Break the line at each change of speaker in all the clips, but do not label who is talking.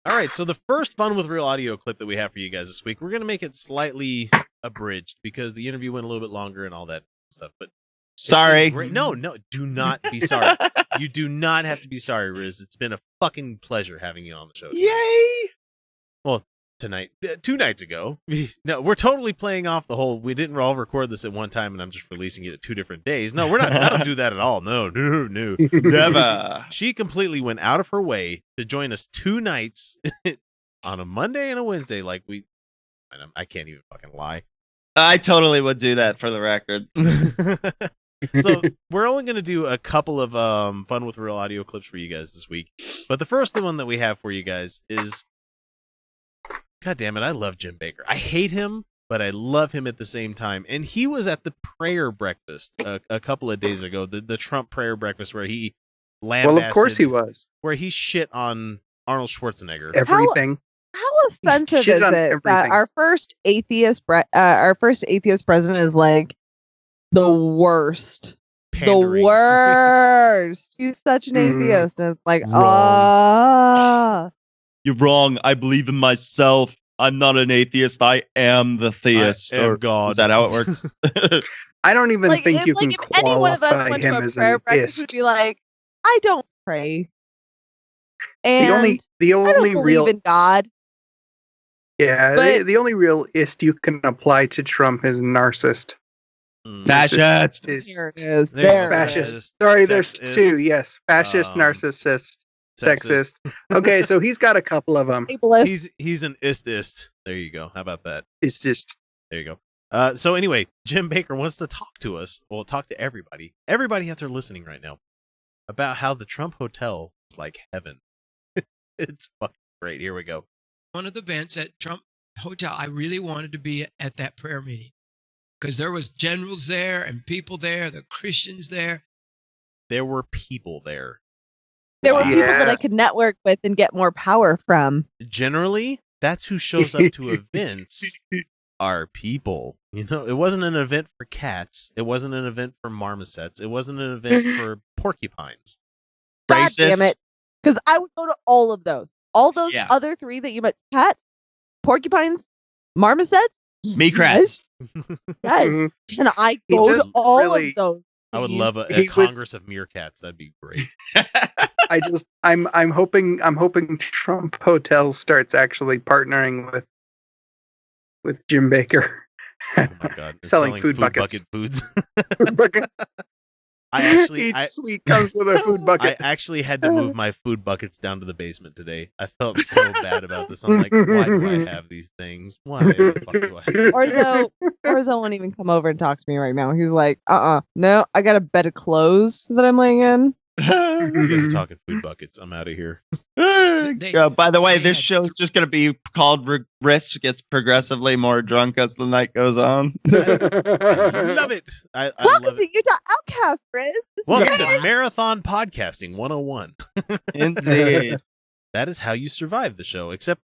All right, so the first Fun with Real audio clip that we have for you guys this week, we're going to make it slightly abridged because the interview went a little bit longer and all that stuff. But
sorry.
No, do not be sorry. You do not have to be sorry, Riz. It's been a fucking pleasure having you on the show tonight.
Yay!
Well, tonight, 2 nights ago. No, we're totally playing off the whole, we didn't all record this at one time and I'm just releasing it at 2 different days. No, we're not. I don't do that at all. No.
Never.
She completely went out of her way to join us 2 nights on a Monday and a Wednesday. Like I can't even fucking lie.
I totally would do that for the record.
So we're only going to do a couple of Fun with Real audio clips for you guys this week. But the first one that we have for you guys is, God damn it, I love Jim Bakker. I hate him, but I love him at the same time. And he was at the prayer breakfast a couple of days ago, the Trump prayer breakfast where he lambasted.
Well, of course he was.
Where he shit on Arnold Schwarzenegger.
Everything.
How offensive is it that our first atheist president is like the worst?
Pandering.
The worst. He's such an atheist, and it's like,
You're wrong. I believe in myself. I'm not an atheist. I am the theist.
I am God.
Is that how it works?
I don't even think you can
if any one of us
qualify
went to
him
a
as
prayer
an
breakfast,
ist.
would be like, I don't pray, and
The
I
only
don't believe
real
in God.
yeah
but-
the only real ist you can apply to Trump is narcissist.
Fascist.
Here it is.
There
There.
you go.
Fascist. Sorry, there's
Sexist.
2. Yes, fascist, narcissist, sexist. Okay, so he's got a couple of them.
Ableist.
He's an ist. There you go. How about that?
It's just
There you go. So anyway, Jim Bakker wants to talk to us. Well, talk to everybody. Everybody out there listening right now about how the Trump Hotel is like heaven. It's fucking great. Here we go.
One of the events at Trump Hotel, I really wanted to be at that prayer meeting because there was generals there and people there, the Christians there.
There were people there.
There were people that I could network with and get more power from.
Generally, that's who shows up to events. Are people. You know, it wasn't an event for cats. It wasn't an event for marmosets. It wasn't an event for porcupines.
God damn it. Because I would go to all of those. All those other 3 that you met: cats, porcupines, marmosets.
Me crats.
Yes. Can I go to all of those?
I would love a Congress of meerkats. That'd be great.
I'm hoping Trump Hotel starts actually partnering with Jim Bakker.
Oh my God.
selling food buckets.
Bucket foods.
Each suite comes with a food bucket.
I actually had to move my food buckets down to the basement today. I felt so bad about this. I'm like, why do I have these things? Why the fuck do I?
Orzo won't even come over and talk to me right now. He's like, no, I got a bed of clothes that I'm laying in.
You guys are talking food buckets. I'm out of here.
By the way, this show is just going to be called Risk Gets Progressively More Drunk as the night goes on.
I love it. I
Welcome
love
to
it.
Utah Outcast, Riz.
Welcome to Marathon Podcasting 101.
Indeed.
That is how you survive the show, except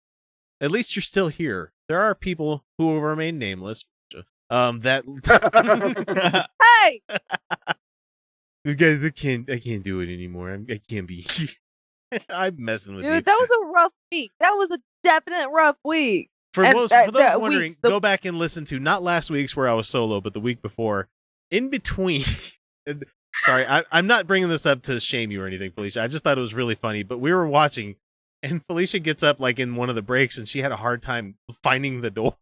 at least you're still here. There are people who will remain nameless. That
Hey!
You guys, I can't do it anymore. I can't be. I'm messing with you.
Dude, that was a rough week. That was a definite rough week.
For those wondering,
weeks,
go back and listen to not last week's where I was solo, but the week before. In between, sorry, I'm not bringing this up to shame you or anything, Felicia. I just thought it was really funny. But we were watching, and Felicia gets up like in one of the breaks, and she had a hard time finding the door.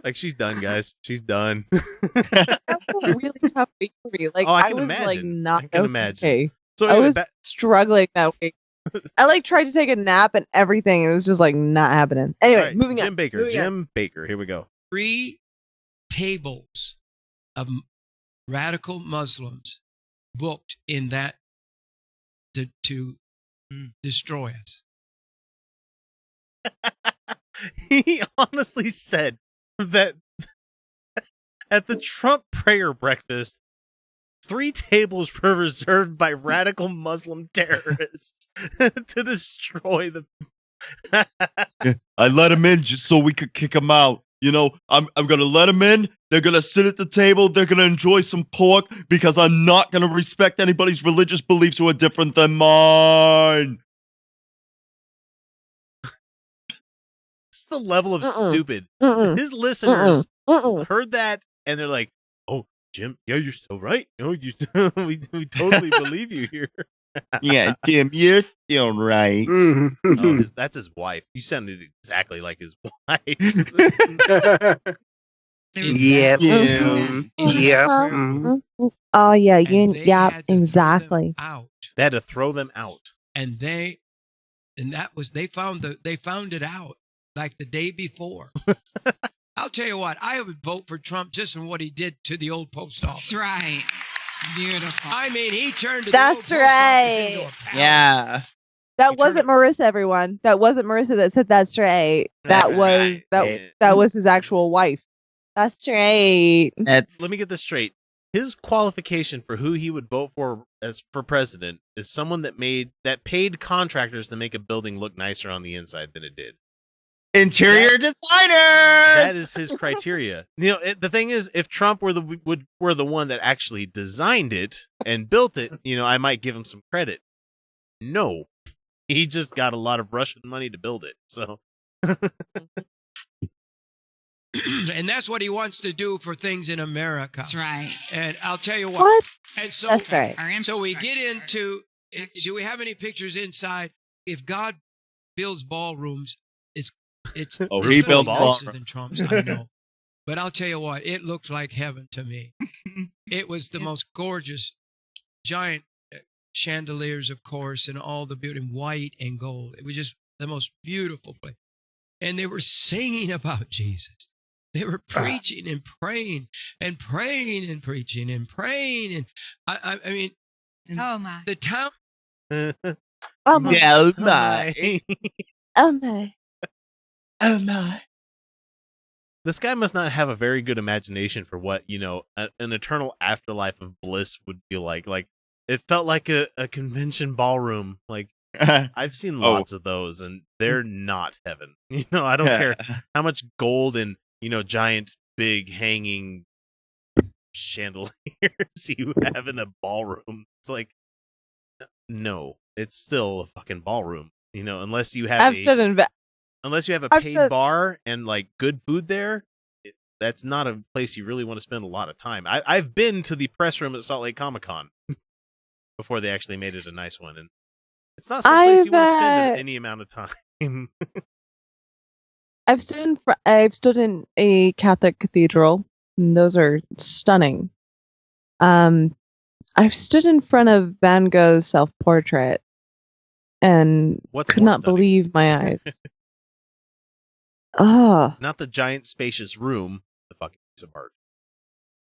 Like she's done, guys. She's done.
That was a really tough week for me. Like
I can
was
imagine.
like not
I can imagine.
okay.
So
I
anyway,
was struggling that week. I like tried to take a nap and everything, and it was just like not happening. Anyway,
all right,
moving
Jim
on.
Bakker. Jim Bakker. Here we go.
3 tables of radical Muslims booked in that to destroy us.
He honestly said that at the Trump prayer breakfast, 3 tables were reserved by radical Muslim terrorists to destroy the.
I let him in just so we could kick him out. You know, I'm going to let them in. They're going to sit at the table. They're going to enjoy some pork because I'm not going to respect anybody's religious beliefs who are different than mine.
That's the level of stupid. His listeners heard that and they're like, "Oh, Jim, yeah, you're still right. No, we totally believe you here."
Yeah, Jim, you're still right.
Oh, that's his wife. You sounded exactly like his wife.
Yep. Yep.
Oh yeah, exactly.
They had to throw them out,
and they found it out like the day before. I'll tell you what, I would vote for Trump just in what he did to the old post office.
That's right. Beautiful.
I mean, he turned
the
old post office into a palace.
Yeah.
That wasn't Marissa, everyone. That wasn't Marissa that said that's right. That was his actual wife. That's right.
Let me get this straight. His qualification for who he would vote for for president is someone that paid contractors to make a building look nicer on the inside than it did.
Interior designers.
That is his criteria. The thing is, if Trump were the one that actually designed it and built it, I might give him some credit. No, he just got a lot of Russian money to build it. So,
and that's what he wants to do for things in America.
That's right.
And I'll tell you what. And so,
that's right.
So we get into. Do we have any pictures inside? If God builds ballrooms, it's
rebuild
nicer than Trump's, I know. But I'll tell you what, it looked like heaven to me. It was the most gorgeous, giant chandeliers, of course, and all the beauty, white and gold. It was just the most beautiful place. And they were singing about Jesus. They were preaching and praying and praying and preaching and praying. And I mean,
oh my.
The town.
Oh my.
Oh my.
Oh my.
Oh my.
This guy must not have a very good imagination for what, an eternal afterlife of bliss would feel like. Like, it felt like a convention ballroom. Like, I've seen lots of those, and they're not heaven. I don't care how much gold and, giant, big, hanging chandeliers you have in a ballroom. It's like, no, it's still a fucking ballroom. Unless you have unless you have a paid bar and like good food there, that's not a place you really want to spend a lot of time. I've been to the press room at Salt Lake Comic-Con before they actually made it a nice one, and it's not some place you want to spend any amount of time.
I've stood in a Catholic cathedral, and those are stunning. I've stood in front of Van Gogh's self-portrait and could not believe my eyes.
Not the giant spacious room, the fucking piece of art.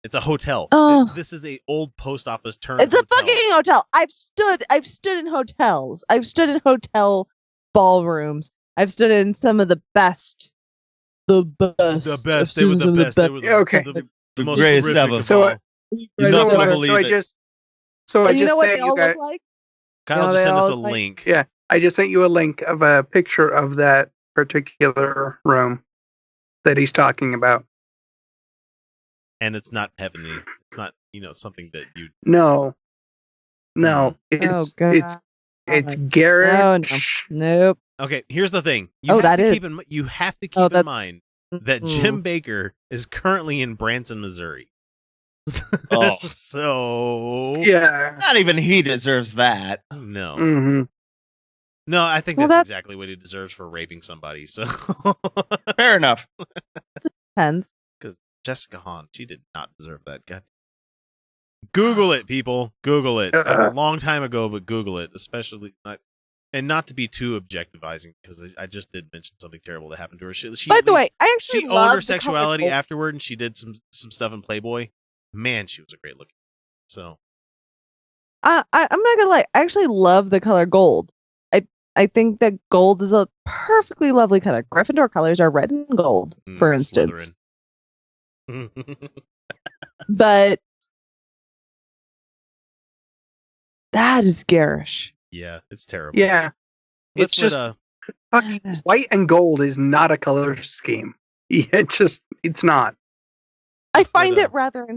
It's a hotel. This is a old post office turned.
It's a fucking hotel. I've stood in hotels. I've stood in hotel ballrooms. I've stood in some of the best. The best.
The best. They were the best. They were
the
most
greatest ever.
So I just
you know what they all
look
like?
Kyle just sent us a link.
Yeah, I just sent you a link of a picture of that particular room that he's talking about.
And it's not heavenly. It's not, something that you.
No. It's Garrett.
Oh, no. Nope.
Okay, here's the thing. You have to keep in mind that Jim Bakker is currently in Branson, Missouri. So
yeah,
not even he deserves that.
No.
Mm-hmm.
No, I think that's exactly what he deserves for raping somebody. So
fair enough.
Depends.
Because Jessica Hahn, she did not deserve that. God. Google it, people. Google it. That's a long time ago, but Google it, especially not to be too objectivizing, because I just did mention something terrible that happened to her.
By the way, I actually
owned her sexuality afterward, and she did some stuff in Playboy. Man, she was a great looking. So
I'm not gonna lie. I actually love the color gold. I think that gold is a perfectly lovely color. Gryffindor colors are red and gold, for instance. But that is garish.
Yeah, it's terrible.
Yeah, it's just white and gold is not a color scheme. It's not.
I find it rather.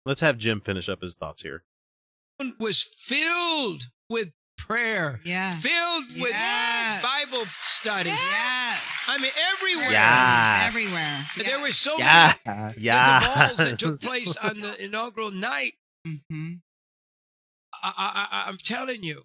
Let's have Jim finish up his thoughts here.
Was filled with prayer, filled with Bible studies.
Yes.
I mean, everywhere.
Yeah.
Everywhere.
There were so
Yeah.
many
Yeah.
the balls that took place on the inaugural night.
Mm-hmm.
I'm telling you,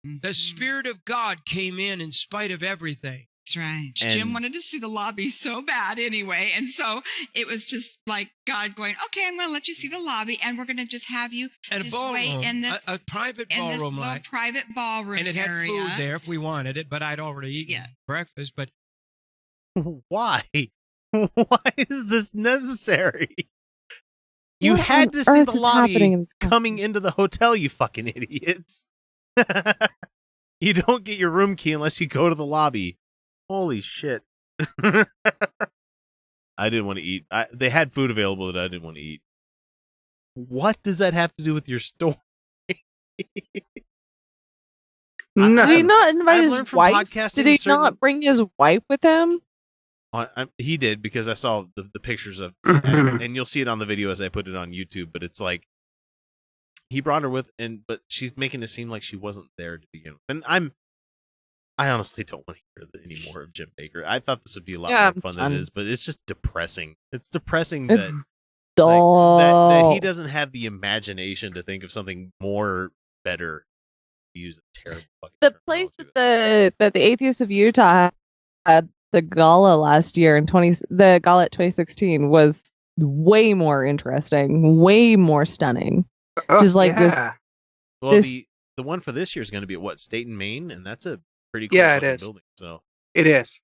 the Spirit of God came in spite of everything.
That's right.
And
Jim wanted to see the lobby so bad anyway. And so it was just like God going, okay, I'm going to let you see the lobby and we're going to just have you
And
just
a ballroom,
wait in this,
a private
in this
ballroom
little
like.
private ballroom
And it had
area.
food there if we wanted it, but I'd already eaten breakfast. But
why? Why is this necessary? You
What
had
on
to see
earth
the
is
lobby
happening in this
coming
country?
into the hotel, you fucking idiots. You don't get your room key unless you go to the lobby. Holy shit. I didn't want to eat. They had food available that I didn't want to eat. What does that have to do with your story?
No.
Did he not invite
I've
his
learned from
wife?
podcasting
Did he
certain-
not bring his wife with him?
He did, because I saw the pictures of,
Mhm.
and you'll see it on the video as I put it on YouTube. But it's like he brought her with, but she's making it seem like she wasn't there to begin with. And I honestly don't want to hear any more of Jim Bakker. I thought this would be a lot more fun than it is, but it's just depressing. It's depressing
It's
that
dull.
that he doesn't have the imagination to think of something more better. To use a terrible fucking
The place that the Atheists of Utah had the gala last year the gala at 2016 was way more interesting, way more stunning.
Oh,
Just like this.
yeah.
Well,
this
the one for this year is going to be at State and Maine, and that's a pretty cool
Yeah, it
fucking
is.
building. So
It is.